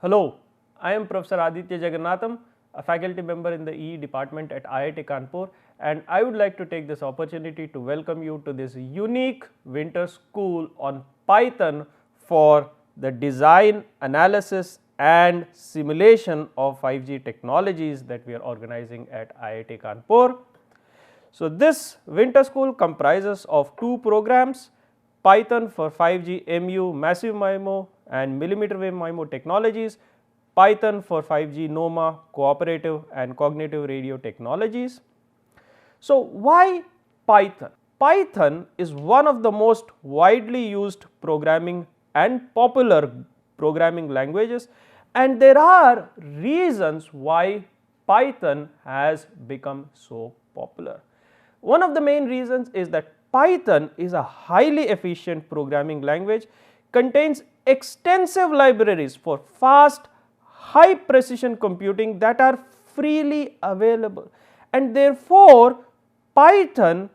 Hello, I am Professor Aditya Jagannatham, a faculty member in the EE department at IIT Kanpur, and I would like to take this opportunity to welcome you to this unique winter school on Python for the design, analysis and simulation of 5G technologies that we are organizing at IIT Kanpur. So, this winter school comprises of two programs, Python for 5G MU massive MIMO and millimeter wave MIMO technologies, Python for 5G NOMA cooperative and cognitive radio technologies. So, why Python? Python is one of the most widely used programming and popular programming languages, and there are reasons why Python has become so popular. One of the main reasons is that Python is a highly efficient programming language, contains extensive libraries for fast, high precision computing that are freely available, and therefore Python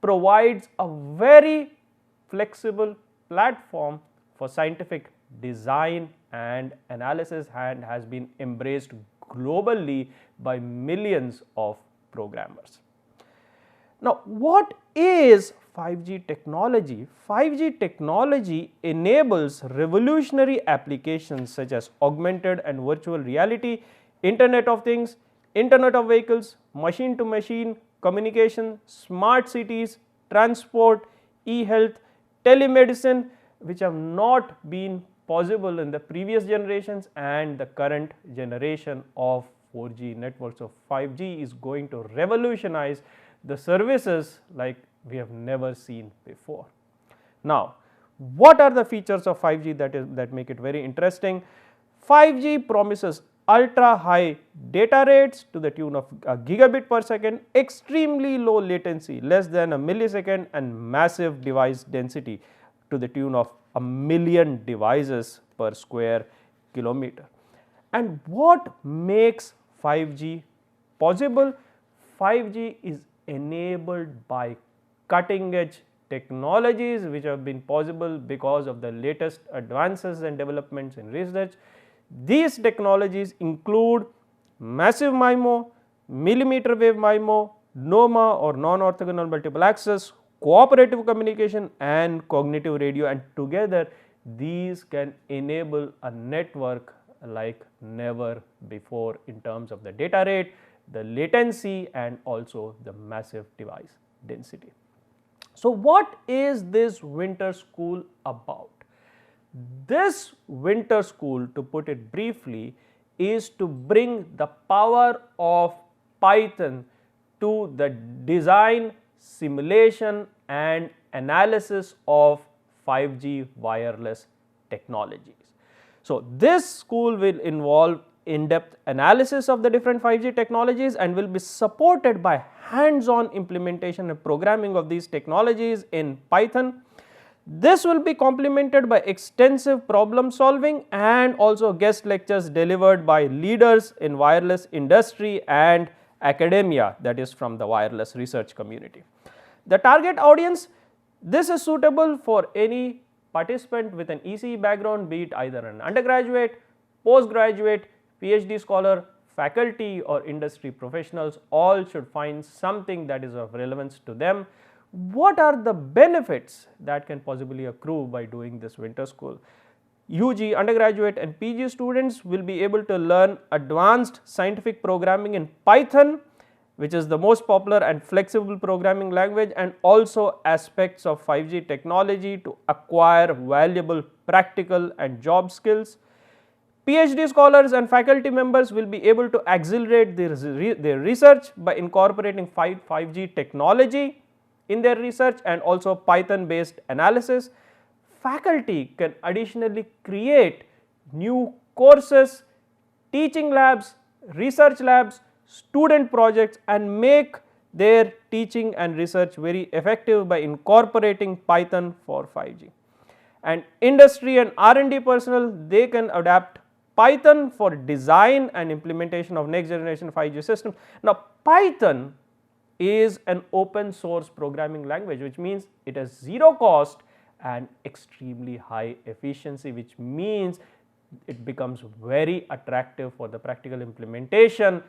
provides a very flexible platform for scientific design and analysis and has been embraced globally by millions of programmers. Now, what is 5G technology? 5G technology enables revolutionary applications such as augmented and virtual reality, Internet of Things, Internet of Vehicles, machine to machine communication, smart cities, transport, e-health, telemedicine, which have not been possible in the previous generations, and the current generation of 4G networks. So, 5G is going to revolutionize the services like we have never seen before. Now, what are the features of 5G that make it very interesting? 5G promises ultra high data rates to the tune of a gigabit per second, extremely low latency less than a millisecond, and massive device density to the tune of 1,000,000 devices per square kilometer. And what makes 5G possible? 5G is enabled by cutting edge technologies which have been possible because of the latest advances and developments in research. These technologies include massive MIMO, millimeter wave MIMO, NOMA or non-orthogonal multiple access, cooperative communication and cognitive radio, and together these can enable a network like never before in terms of the data rate, the latency and also the massive device density. So, what is this winter school about? This winter school, to put it briefly, is to bring the power of Python to the design, simulation and analysis of 5G wireless technologies. So, this school will involve in-depth analysis of the different 5G technologies and will be supported by hands-on implementation and programming of these technologies in Python. This will be complemented by extensive problem solving and also guest lectures delivered by leaders in wireless industry and academia, that is from the wireless research community. The target audience, this is suitable for any participant with an ECE background, be it either an undergraduate, postgraduate, PhD scholar, faculty or industry professionals. All should find something that is of relevance to them. What are the benefits that can possibly accrue by doing this winter school? UG, undergraduate and PG students will be able to learn advanced scientific programming in Python, which is the most popular and flexible programming language, and also aspects of 5G technology to acquire valuable practical and job skills. PhD scholars and faculty members will be able to accelerate their research by incorporating 5G technology in their research and also Python based analysis. Faculty can additionally create new courses, teaching labs, research labs, student projects and make their teaching and research very effective by incorporating Python for 5G. And industry and R&D personnel, they can adapt Python for design and implementation of next generation 5G systems. Now, Python is an open source programming language, which means it has zero cost and extremely high efficiency, which means it becomes very attractive for the practical implementation,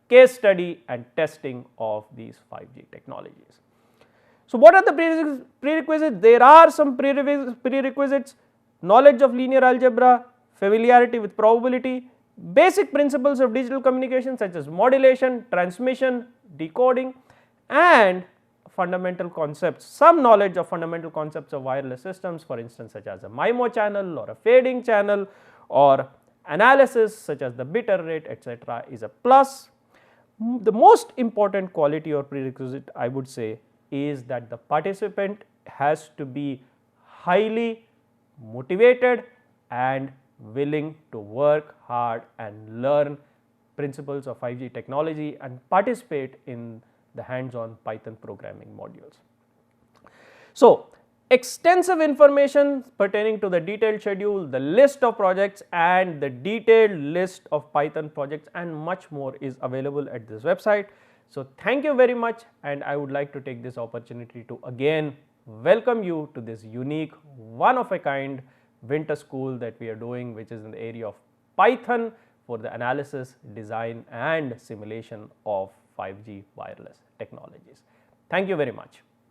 case study and testing of these 5G technologies. So, what are the prerequisites? There are some prerequisites: knowledge of linear algebra, familiarity with probability, basic principles of digital communication such as modulation, transmission, decoding, and fundamental concepts, some knowledge of fundamental concepts of wireless systems, for instance such as a MIMO channel or a fading channel, or analysis such as the bit error rate, etc., is a plus. The most important quality or prerequisite, I would say, is that the participant has to be highly motivated and willing to work hard and learn principles of 5G technology and participate in the hands-on Python programming modules. So, extensive information pertaining to the detailed schedule, the list of projects and the detailed list of Python projects and much more is available at this website. So, thank you very much, and I would like to take this opportunity to again welcome you to this unique, one of a kind winter school that we are doing, which is in the area of Python for the analysis, design and simulation of 5G wireless technologies. Thank you very much.